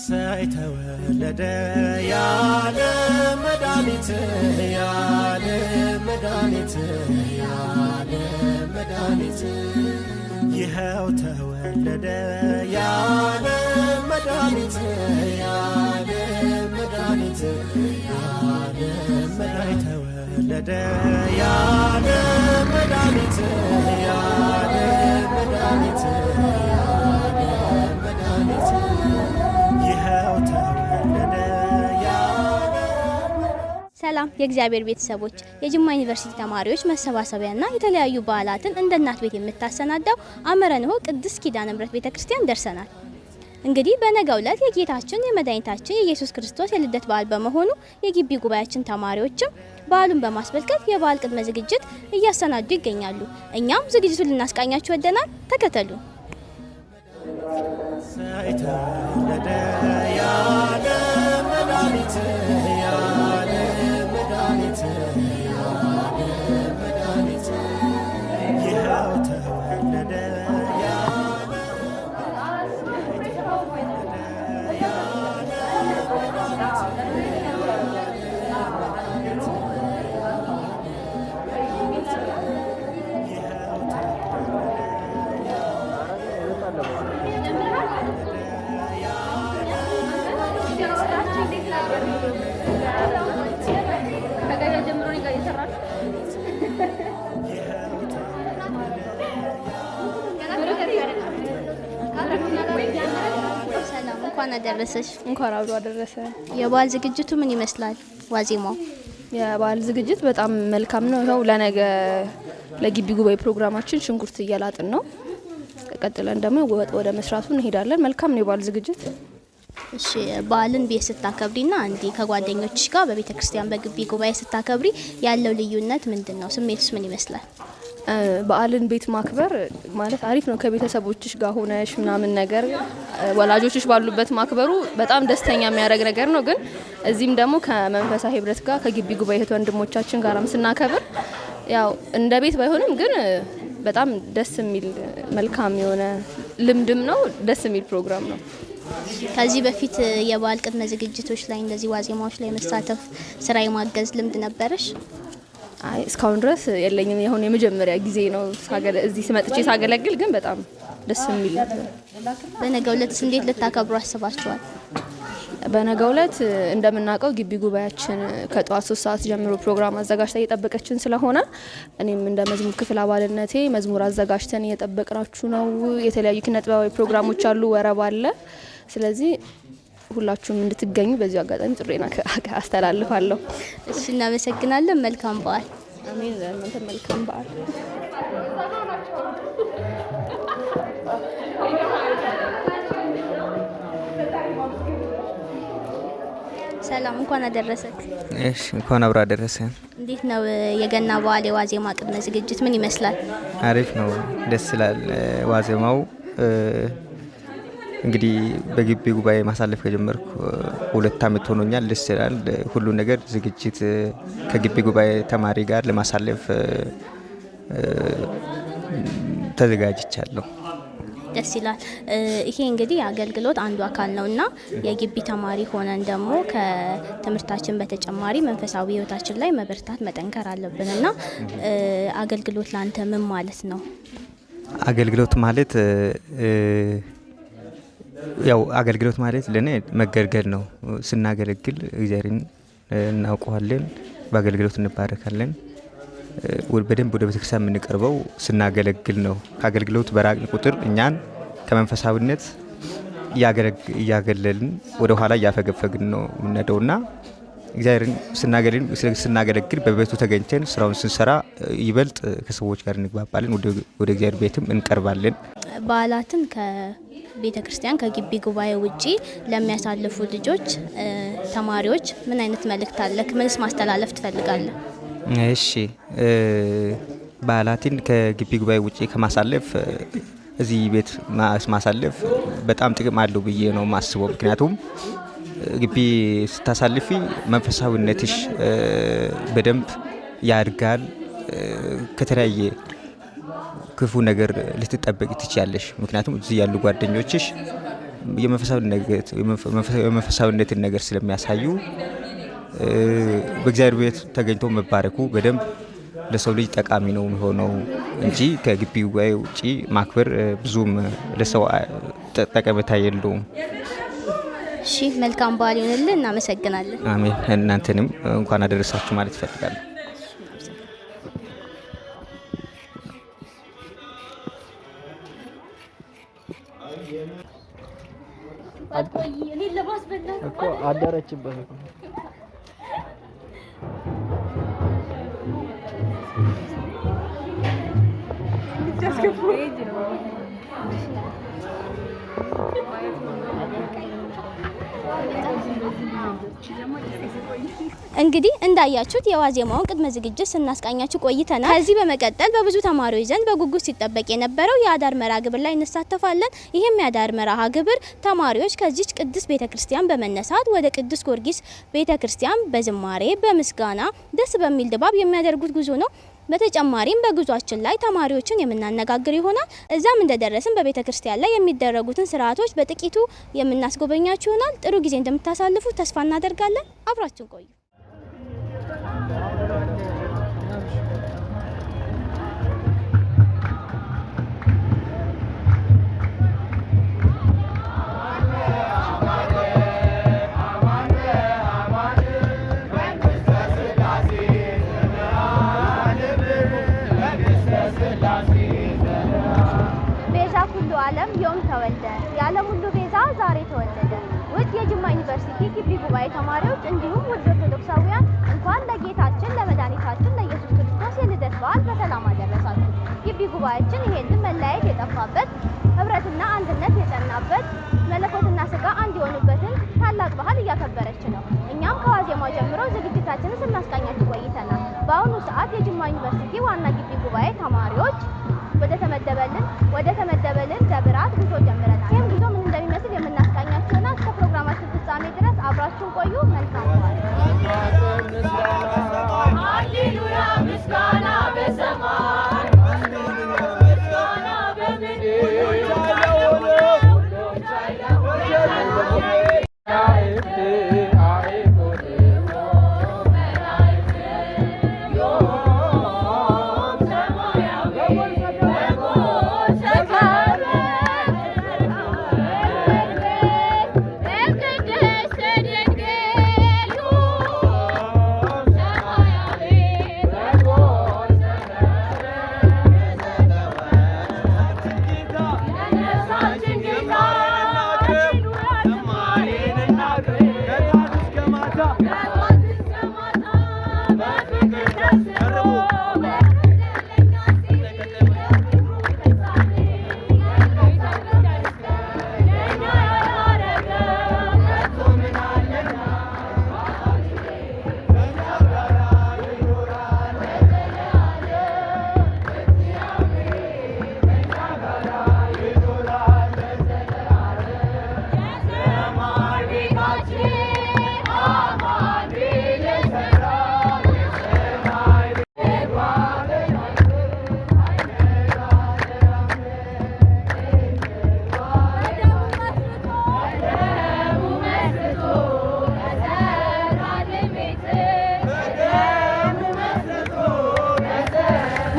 ሳይተወለደ ያለ መድኃኒት ያለ መድኃኒት ያለ መድኃኒት ይኸው ተወለደ ያለ መድኃኒት ያለ መድኃኒት ያለ መድኃኒት ተወለደ ያለ መድኃኒት ያለ መድኃኒት ያለ መድኃኒት ይኸው ተወለደ ያለ። ሰላም የእግዚአብሔር ቤተሰቦች፣ የጅማ ዩኒቨርሲቲ ተማሪዎች መሰባሰቢያና የተለያዩ በዓላትን እንደ እናት ቤት የምታሰናዳው አመረንሆ ቅድስት ኪዳነ ምሕረት ቤተክርስቲያን ደርሰናል። እንግዲህ በነገው ዕለት የጌታችን የመድኃኒታችን የኢየሱስ ክርስቶስ የልደት በዓል በመሆኑ የግቢ ጉባኤያችን ተማሪዎችም በዓሉን በማስመልከት የበዓል ቅድመ ዝግጅት እያሰናዱ ይገኛሉ። እኛም ዝግጅቱን ልናስቃኛችሁ ወደናል። ተከተሉ። ሳይተወለደ ያለ መድኃኒት ያለ መድኃኒት ያለ መድኃኒት ይኸው ተወለደ ያለ ሰላም እንኳን አደረሰሽ። እንኳን አብሮ አደረሰ። የበዓል ዝግጅቱ ምን ይመስላል? ዋዜማው የበዓል ዝግጅት በጣም መልካም ነው። ይኸው ለነገ ለግቢ ጉባኤ ፕሮግራማችን ሽንኩርት እያላጥን ነው። ቀጥለን ደግሞ ወደ መስራቱ እንሄዳለን። መልካም ነው የበዓል ዝግጅት። እሺ፣ በዓልን ቤት ስታከብሪና እንዲ ከጓደኞችሽ ጋር በቤተ ክርስቲያን በግቢ ጉባኤ ስታከብሪ ያለው ልዩነት ምንድነው? ስሜቱስ ምን ይመስላል? በዓልን ቤት ማክበር ማለት አሪፍ ነው። ከቤተሰቦችሽ ጋር ሆነሽ ምናምን ነገር ወላጆችሽ ባሉበት ማክበሩ በጣም ደስተኛ የሚያደርግ ነገር ነው። ግን እዚህም ደግሞ ከመንፈሳዊ ህብረት ጋር ከግቢ ጉባኤ እህት ወንድሞቻችን ጋርም ስናከብር ያው እንደ ቤት ባይሆንም ግን በጣም ደስ የሚል መልካም የሆነ ልምድም ነው። ደስ የሚል ፕሮግራም ነው። ከዚህ በፊት የበዓል ቅድመ ዝግጅቶች ላይ እንደዚህ ዋዜማዎች ላይ መሳተፍ ስራ የማገዝ ልምድ ነበረሽ? አይ እስካሁን ድረስ የለኝም። አሁን የመጀመሪያ ጊዜ ነው እዚህ ስመጥቼ ሳገለግል፣ ግን በጣም ደስ የሚል ነበር። በነገው ዕለት እንዴት ልታከብሩ አስባችኋል? በነገው ዕለት እንደምናውቀው ግቢ ጉባኤያችን ከጠዋት 3 ሰዓት ጀምሮ ፕሮግራም አዘጋጅታ እየጠበቀችን ስለሆነ እኔም እንደ መዝሙር ክፍል አባልነቴ መዝሙር አዘጋጅተን እየጠበቅናችሁ ነው። የተለያዩ ኪነ ጥበባዊ ፕሮግራሞች አሉ፣ ወረብ አለ። ስለዚህ ሁላችሁም እንድትገኙ በዚሁ አጋጣሚ ጥሬና አስተላልፋለሁ። እሺ፣ እናመሰግናለን። መልካም በዓል። አሜን። ለእናንተ መልካም በዓል። ሰላም እንኳን አደረሰክ። እሺ እንኳን አብራ አደረሰን። እንዴት ነው የገና በዓል የዋዜማ ቅድመ ዝግጅት ምን ይመስላል? አሪፍ ነው፣ ደስ ይላል። ዋዜማው እንግዲህ በግቢ ጉባኤ ማሳለፍ ከጀመርኩ 2 ዓመት ሆኖኛል። ደስ ይላል። ሁሉ ነገር ዝግጅት ከግቢ ጉባኤ ተማሪ ጋር ለማሳለፍ ተዘጋጅቻለሁ። ደስ ይላል። ይሄ እንግዲህ አገልግሎት አንዱ አካል ነውና የግቢ ተማሪ ሆነን ደግሞ ከትምህርታችን በተጨማሪ መንፈሳዊ ህይወታችን ላይ መበርታት መጠንከር አለብንና አገልግሎት ላንተ ምን ማለት ነው? አገልግሎት ማለት ያው አገልግሎት ማለት ለኔ መገልገል ነው። ስናገለግል እግዚአብሔርን እናውቀዋለን፣ በአገልግሎት እንባረካለን። በደንብ ወደ ቤተክርስቲያን የምንቀርበው ስናገለግል ነው። ከአገልግሎት በራቅን ቁጥር እኛን ከመንፈሳዊነት እያገለልን ወደ ኋላ እያፈገፈግን ነው የምንሄደውና እግዚአብሔርን ስናገለግል በቤቱ ተገኝተን ስራውን ስንሰራ ይበልጥ ከሰዎች ጋር እንግባባለን፣ ወደ እግዚአብሔር ቤትም እንቀርባለን። በዓላትን ከቤተ ክርስቲያን ከግቢ ጉባኤ ውጪ ለሚያሳልፉ ልጆች ተማሪዎች ምን አይነት መልእክት አለክ? ምንስ ማስተላለፍ ትፈልጋለህ? እሺ በዓላትን ከግቢ ጉባኤ ውጪ ከማሳለፍ እዚህ ቤት ማሳለፍ በጣም ጥቅም አለው ብዬ ነው ማስበው። ምክንያቱም ግቢ ስታሳልፊ መንፈሳዊነትሽ በደንብ ያድጋል። ከተለያየ ክፉ ነገር ልትጠበቂ ትችያለሽ። ምክንያቱም እዚህ ያሉ ጓደኞችሽ የመንፈሳዊነትን ነገር ስለሚያሳዩ በእግዚአብሔር ቤት ተገኝቶ መባረኩ በደንብ ለሰው ልጅ ጠቃሚ ነው የሚሆነው እንጂ ከግቢ ጉባኤ ውጪ ማክበር ብዙም ለሰው ጠቀሜታ የለውም። እሺ መልካም በዓል ይሁንልን። እናመሰግናለን። አሜን። እናንተንም እንኳን አደረሳችሁ ማለት እፈልጋለሁ። አደረችበት እኮ እንግዲህ እንዳያችሁት የዋዜማውን ቅድመ ዝግጅት ስናስቃኛችሁ ቆይተናል። ከዚህ በመቀጠል በብዙ ተማሪዎች ዘንድ በጉጉት ሲጠበቅ የነበረው የአዳር መርሃ ግብር ላይ እንሳተፋለን። ይህም የአዳር መርሃ ግብር ተማሪዎች ከዚች ቅድስት ቤተክርስቲያን በመነሳት ወደ ቅዱስ ጊዮርጊስ ቤተክርስቲያን በዝማሬ በምስጋና ደስ በሚል ድባብ የሚያደርጉት ጉዞ ነው። በተጨማሪም በጉዟችን ላይ ተማሪዎችን የምናነጋግር ይሆናል። እዛም እንደደረስን በቤተ ክርስቲያን ላይ የሚደረጉትን ስርዓቶች በጥቂቱ የምናስጎበኛችሁ ይሆናል። ጥሩ ጊዜ እንደምታሳልፉ ተስፋ እናደርጋለን። አብራችሁን ቆዩ። ዓለም ዮም ተወልደ የዓለም ሁሉ ቤዛ ዛሬ ተወለደ። ውድ የጅማ ዩኒቨርሲቲ ግቢ ጉባኤ ተማሪዎች እንዲሁም ውድ ኦርቶዶክሳውያን እንኳን ለጌታችን ለመድኃኒታችን ለኢየሱስ ክርስቶስ የልደት በዓል በሰላም አደረሳችሁ። ግቢ ጉባኤያችን ይሄንን መለያየት የጠፋበት ህብረትና አንድነት የጸናበት መለኮትና ስጋ አንድ የሆኑበትን ታላቅ ባህል እያከበረች ነው። እኛም ከዋዜማው ጀምሮ ዝግጅታችንን ስናስቃኛችሁ ቆይተናል። በአሁኑ ሰዓት የጅማ ዩኒቨርሲቲ ዋና ግቢ ጉባኤ ተማሪዎች ወደ ተመደበልን ደብራት ጉዞ ጀምረናል። ይህም ጉዞ ምን እንደሚመስል የምናስቃኛችሁና እስከ ፕሮግራማችን ፍጻሜ ድረስ አብራችሁን ቆዩ። መልካም ሃሌሉያ ምስጋና በሰማይ ምስጋና በምድር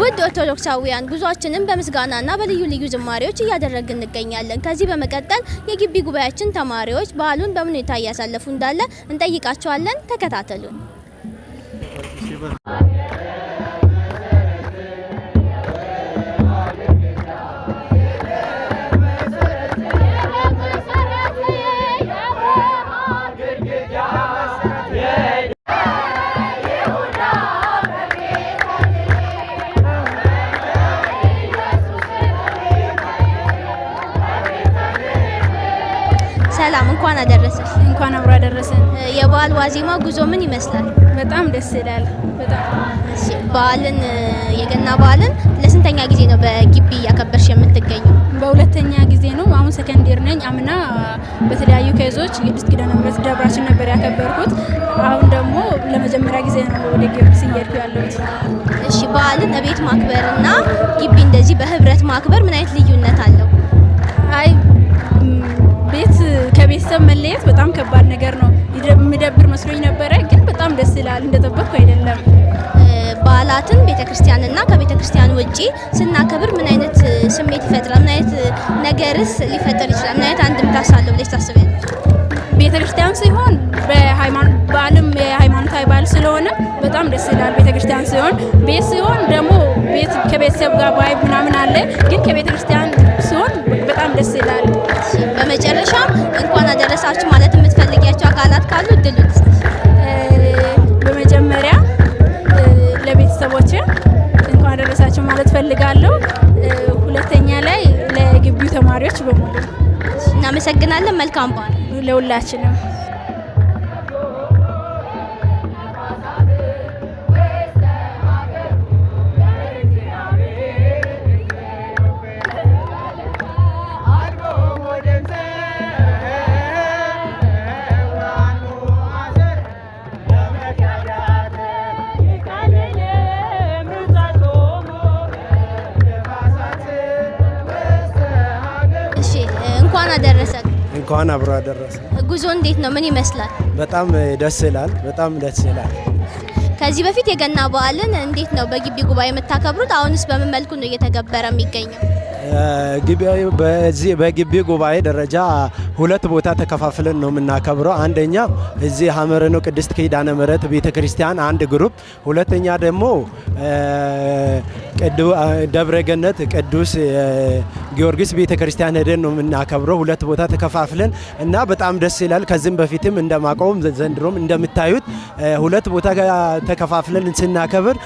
ውድ ኦርቶዶክሳውያን ጉዟችንን በምስጋናና በልዩ ልዩ ዝማሬዎች እያደረግን እንገኛለን። ከዚህ በመቀጠል የግቢ ጉባኤያችን ተማሪዎች በዓሉን በምን ሁኔታ እያሳለፉ እንዳለ እንጠይቃቸዋለን። ተከታተሉን። ሰላም፣ እንኳን አደረሰሽ። እንኳን አብሮ አደረሰን። የበዓል ዋዜማ ጉዞ ምን ይመስላል? በጣም ደስ ይላል። በጣም እሺ። በዓልን የገና በዓልን ለስንተኛ ጊዜ ነው በግቢ እያከበርሽ የምትገኘው? በሁለተኛ ጊዜ ነው። አሁን ሰከንድ ይር ነኝ። አምና በተለያዩ ኬዞች ቅድስት ኪዳነ ምሕረት ደብራችን ነበር ያከበርኩት። አሁን ደግሞ ለመጀመሪያ ጊዜ ነው ወደ ጊዮርጊስ እየሄድኩ ያለሁት። እሺ። በዓልን እቤት ማክበርና ግቢ እንደዚህ በህብረት ማክበር ምን አይነት ልዩነት አለው? አይ ቤት ውጪ ስናከብር ምን አይነት ስሜት ይፈጥራል? ምን አይነት ነገርስ ሊፈጠር ይችላል? ምን አይነት አንድምታ አለው ብለሽ ታስቢያለሽ? ቤተክርስቲያን ሲሆን በሃይማኖት በዓልም የሃይማኖታዊ በዓል ስለሆነ በጣም ደስ ይላል። ቤተክርስቲያን ሲሆን ቤት ሲሆን ደግሞ ቤት ከቤተሰብ ጋር ባይ ምናምን አለ፣ ግን ከቤተክርስቲያን ሲሆን በጣም ደስ ይላል። በመጨረሻም እንኳን አደረሳችሁ ማለት የምትፈልጊያቸው አካላት ካሉ እድሉ በመጀመሪያ ለቤተሰቦቼ እንኳን አደረሳችሁ ማለት ፈልጋለሁ። ሁለተኛ ላይ ለግቢው ተማሪዎች በሙሉ እናመሰግናለን። መልካም በዓል ለሁላችንም። እንኳን አደረሰ። እንኳን አብሮ አደረሰ። ጉዞ እንዴት ነው? ምን ይመስላል? በጣም ደስ ይላል። በጣም ደስ ይላል። ከዚህ በፊት የገና በዓልን እንዴት ነው በግቢ ጉባኤ የምታከብሩት? አሁንስ በምን መልኩ ነው እየተገበረ የሚገኘው? በግቢ ጉባኤ ደረጃ ሁለት ቦታ ተከፋፍለን ነው የምናከብረው። አንደኛ እዚህ ሐመረኖ ቅድስት ኪዳነ ምሕረት ቤተክርስቲያን አንድ ግሩፕ፣ ሁለተኛ ደግሞ ደብረገነት ቅዱስ ጊዮርጊስ ቤተክርስቲያን ሄደን ነው የምናከብረው። ሁለት ቦታ ተከፋፍለን እና በጣም ደስ ይላል። ከዚህም በፊትም እንደማቀውም ዘንድሮም እንደምታዩት ሁለት ቦታ ተከፋፍለን ስናከብር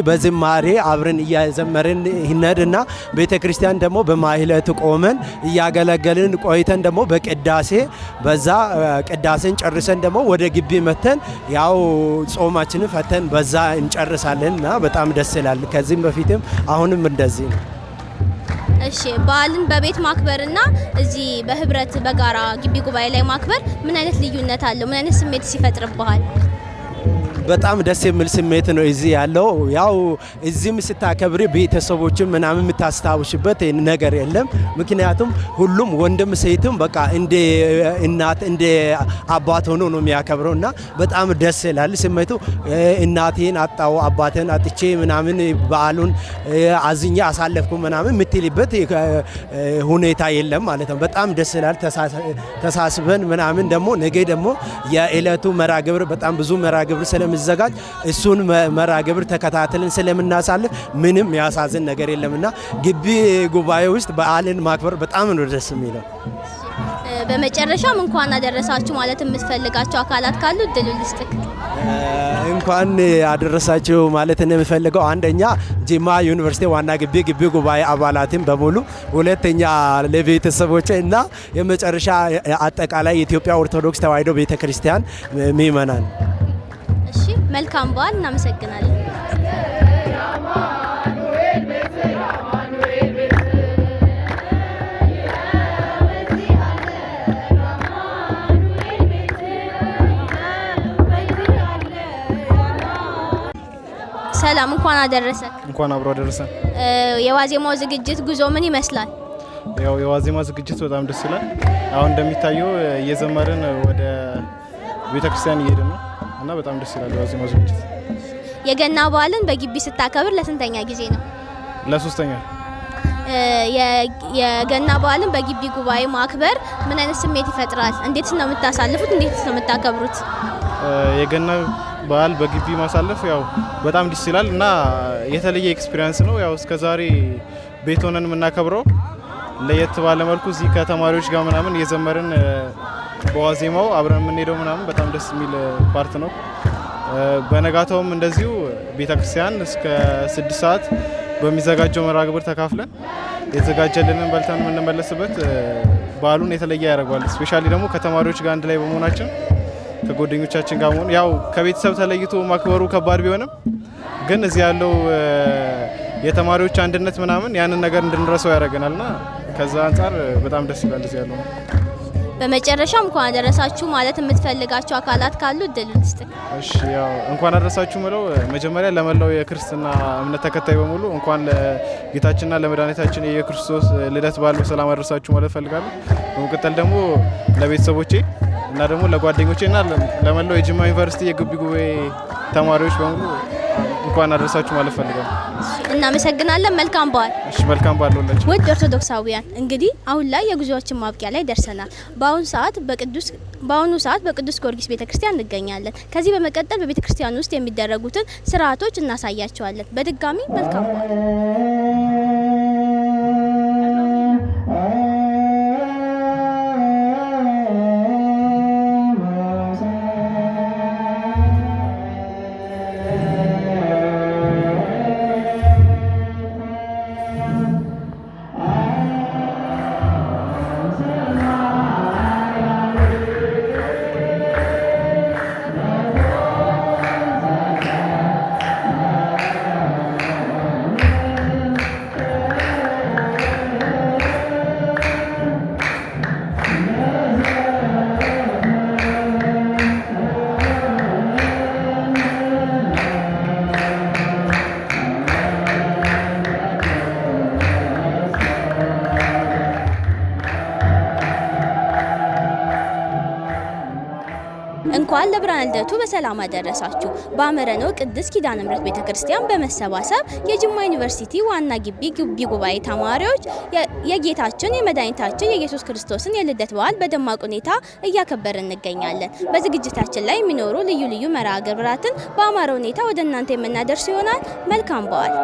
በዝማሬ አብረን እያዘመርን ይነድና ቤተክርስቲያን ደግሞ በማህሌት ቆመን እያገለገልን ቆይተን ደግሞ በቅዳሴ በዛ ቅዳሴን ጨርሰን ደግሞ ወደ ግቢ መተን ያው ጾማችንን ፈተን በዛ እንጨርሳለንና በጣም ደስ ይላል። ከዚህም በፊትም አሁንም እንደዚህ ነው። እሺ በዓልን በቤት ማክበርና እዚህ በህብረት በጋራ ግቢ ጉባኤ ላይ ማክበር ምን አይነት ልዩነት አለው? ምን አይነት ስሜት ሲፈጥርብሃል? በጣም ደስ የሚል ስሜት ነው እዚህ ያለው። ያው እዚህም ስታከብሪ ቤተሰቦችን ምናምን የምታስታውሽበት ነገር የለም። ምክንያቱም ሁሉም ወንድም ሴትም በቃ እንደ እናት እንደ አባት ሆኖ ነው የሚያከብረው እና በጣም ደስ ይላል ስሜቱ። እናቴን አጣው አባቴን አጥቼ ምናምን በዓሉን አዝኛ አሳለፍኩ ምናምን የምትልበት ሁኔታ የለም ማለት ነው። በጣም ደስ ይላል። ተሳስበን ምናምን ደግሞ ነገ ደግሞ የዕለቱ መርሃ ግብር በጣም ብዙ መርሃ ግብር ስለሚዘጋጅ እሱን መርሃ ግብር ተከታትለን ስለምናሳልፍ ምንም ያሳዝን ነገር የለምና ግቢ ጉባኤ ውስጥ በዓልን ማክበር በጣም ነው ደስ የሚለው። በመጨረሻም እንኳን አደረሳችሁ ማለት የምትፈልጋቸው አካላት ካሉ እድሉ ልስጥክ። እንኳን አደረሳችሁ ማለት የምፈልገው አንደኛ ጂማ ዩኒቨርሲቲ ዋና ግቢ ጉባኤ አባላትን በሙሉ፣ ሁለተኛ ለቤተሰቦቼ እና የመጨረሻ አጠቃላይ የኢትዮጵያ ኦርቶዶክስ ተዋሕዶ ቤተክርስቲያን ምእመናን። እሺ መልካም በዓል። እናመሰግናለን። ሰላም እንኳን አደረሰ። እንኳን አብሮ አደረሰ። የዋዜማው ዝግጅት ጉዞ ምን ይመስላል? ያው የዋዜማ ዝግጅት በጣም ደስ ይላል። አሁን እንደሚታየው እየዘመርን ወደ ቤተክርስቲያን እየሄድን ነው እና በጣም ደስ ይላል የዋዜማው ዝግጅት። የገና በዓልን በግቢ ስታከብር ለስንተኛ ጊዜ ነው? ለሶስተኛ። የገና በዓልን በግቢ ጉባኤ ማክበር ምን አይነት ስሜት ይፈጥራል? እንዴት ነው የምታሳልፉት? እንዴት ነው የምታከብሩት? የገና በዓል በግቢ ማሳለፍ ያው በጣም ደስ ይላል እና የተለየ ኤክስፒሪየንስ ነው። ያው እስከዛሬ ቤት ሆነን የምናከብረው ለየት ባለ መልኩ እዚህ ከተማሪዎች ጋር ምናምን እየዘመርን በዋዜማው አብረን የምንሄደው ምናምን በጣም ደስ የሚል ፓርት ነው። በነጋታውም እንደዚሁ ቤተክርስቲያን እስከ 6 ሰዓት በሚዘጋጀው መርሃ ግብር ተካፍለን የተዘጋጀልንን በልተን የምንመለስበት በዓሉን የተለየ ያደርገዋል። ስፔሻሊ ደግሞ ከተማሪዎች ጋር አንድ ላይ በመሆናችን ከጓደኞቻችን ጋር መሆን ያው ከቤተሰብ ተለይቶ ማክበሩ ከባድ ቢሆንም ግን እዚህ ያለው የተማሪዎች አንድነት ምናምን ያንን ነገር እንድንረሳው ያደርገናልና ከዛ አንጻር በጣም ደስ ይላል እዚህ ያለው። በመጨረሻም እንኳን አደረሳችሁ ማለት የምትፈልጋቸው አካላት ካሉ እድል ልስጥክ። እሺ ያው እንኳን አደረሳችሁ ምለው መጀመሪያ ለመላው የክርስትና እምነት ተከታይ በሙሉ እንኳን ለጌታችንና ለመድኃኒታችን የኢየሱስ ልደት በዓል በሰላም አደረሳችሁ ማለት ፈልጋለሁ። በመቀጠል ደግሞ ለቤተሰቦቼ እና ደግሞ ለጓደኞቼ እና ለመላው የጅማ ዩኒቨርሲቲ የግቢ ጉባኤ ተማሪዎች በሙሉ እንኳን አደረሳችሁ ማለት ፈልጋለሁ። እናመሰግናለን። መልካም በዓል። እሺ መልካም በዓል ለሁላችሁ። ውድ ኦርቶዶክሳውያን እንግዲህ አሁን ላይ የጉዞአችን ማብቂያ ላይ ደርሰናል። በአሁኑ ሰዓት በቅዱስ ጊዮርጊስ ቤተክርስቲያን እንገኛለን። ከዚህ በመቀጠል በቤተክርስቲያን ውስጥ የሚደረጉትን ስርዓቶች እናሳያቸዋለን። በድጋሚ መልካም በዓል። እንኳን ለብርሃነ ልደቱ በሰላም አደረሳችሁ። በአመረነው ቅድስት ኪዳነ ምሕረት ቤተክርስቲያን በመሰባሰብ የጅማ ዩኒቨርሲቲ ዋና ግቢ ጉባኤ ተማሪዎች የጌታችን የመድኃኒታችን የኢየሱስ ክርስቶስን የልደት በዓል በደማቅ ሁኔታ እያከበርን እንገኛለን። በዝግጅታችን ላይ የሚኖሩ ልዩ ልዩ መርሃ ግብራትን በአማረ ሁኔታ ወደ እናንተ የምናደርስ ይሆናል። መልካም በዓል።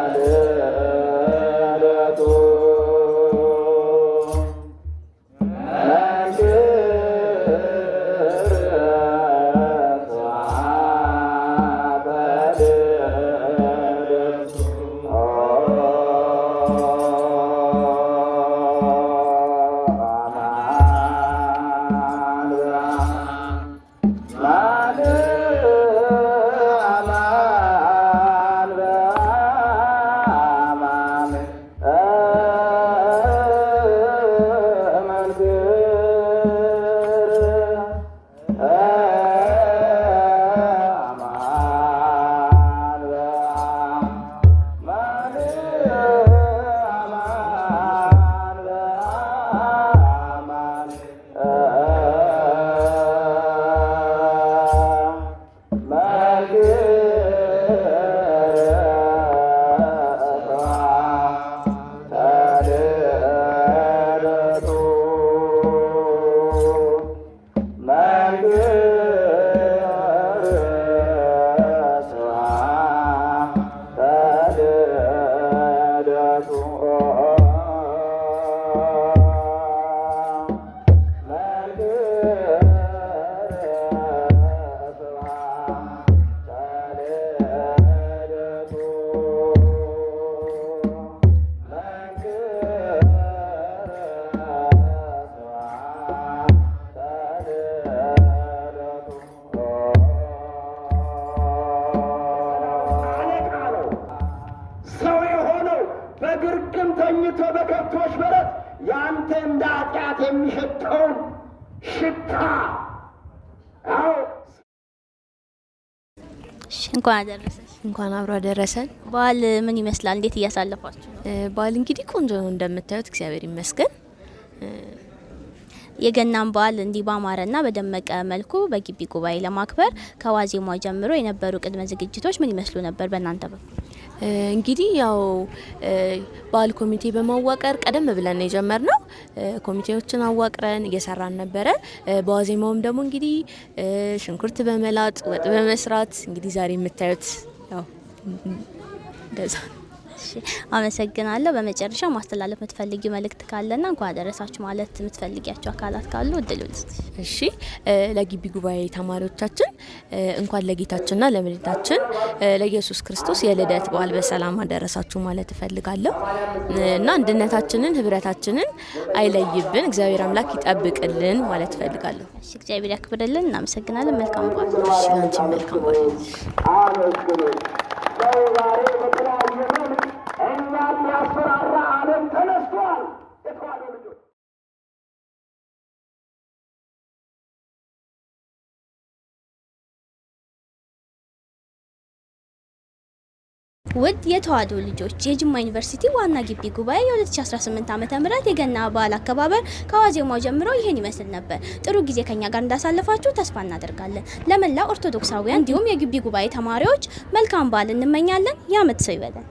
በከብቶች በረት ያንተ እንደ ኃጢአት የሚሸተውን ሽታ እንኳን አደረሰሽ። እንኳን አብሮ አደረሰን። በዓል ምን ይመስላል? እንዴት እያሳለፋችሁ ነው? በዓል እንግዲህ ቆንጆ ነው እንደምታዩት፣ እግዚአብሔር ይመስገን። የገናን በዓል እንዲህ ባማረና በደመቀ መልኩ በግቢ ጉባኤ ለማክበር ከዋዜማው ጀምሮ የነበሩ ቅድመ ዝግጅቶች ምን ይመስሉ ነበር በእናንተ በኩል? እንግዲህ ያው በዓል ኮሚቴ በማዋቀር ቀደም ብለን የጀመርነው ኮሚቴዎችን አዋቅረን እየሰራን ነበረ። በዋዜማውም ደግሞ እንግዲህ ሽንኩርት በመላጥ ወጥ በመስራት እንግዲህ ዛሬ የምታዩት ያው እንደዛ። አመሰግናለሁ። በመጨረሻ ማስተላለፍ የምትፈልጊው መልእክት ካለና እንኳን አደረሳችሁ ማለት የምትፈልጊያቸው አካላት ካሉ እድሉ ልስጥ። እሺ፣ ለግቢ ጉባኤ ተማሪዎቻችን እንኳን ለጌታችንና ለመድኃኒታችን ለኢየሱስ ክርስቶስ የልደት በዓል በሰላም አደረሳችሁ ማለት እፈልጋለሁ እና አንድነታችንን ህብረታችንን አይለይብን፣ እግዚአብሔር አምላክ ይጠብቅልን ማለት እፈልጋለሁ። እሺ፣ እግዚአብሔር ያክብርልን። እናመሰግናለን። መልካም በዓል። እሺ፣ አንቺ መልካም በዓል። እኛም ያስፈራራ ዓለም ተነስቷል። ውድ የተዋሕዶ ልጆች የጅማ ዩኒቨርሲቲ ዋና ግቢ ጉባኤ የ2018 ዓ.ም የገና በዓል አከባበር ከዋዜማው ጀምሮ ይህን ይመስል ነበር። ጥሩ ጊዜ ከኛ ጋር እንዳሳለፋችሁ ተስፋ እናደርጋለን። ለመላው ኦርቶዶክሳውያን እንዲሁም የግቢ ጉባኤ ተማሪዎች መልካም በዓል እንመኛለን። የዓመት ሰው ይበለን።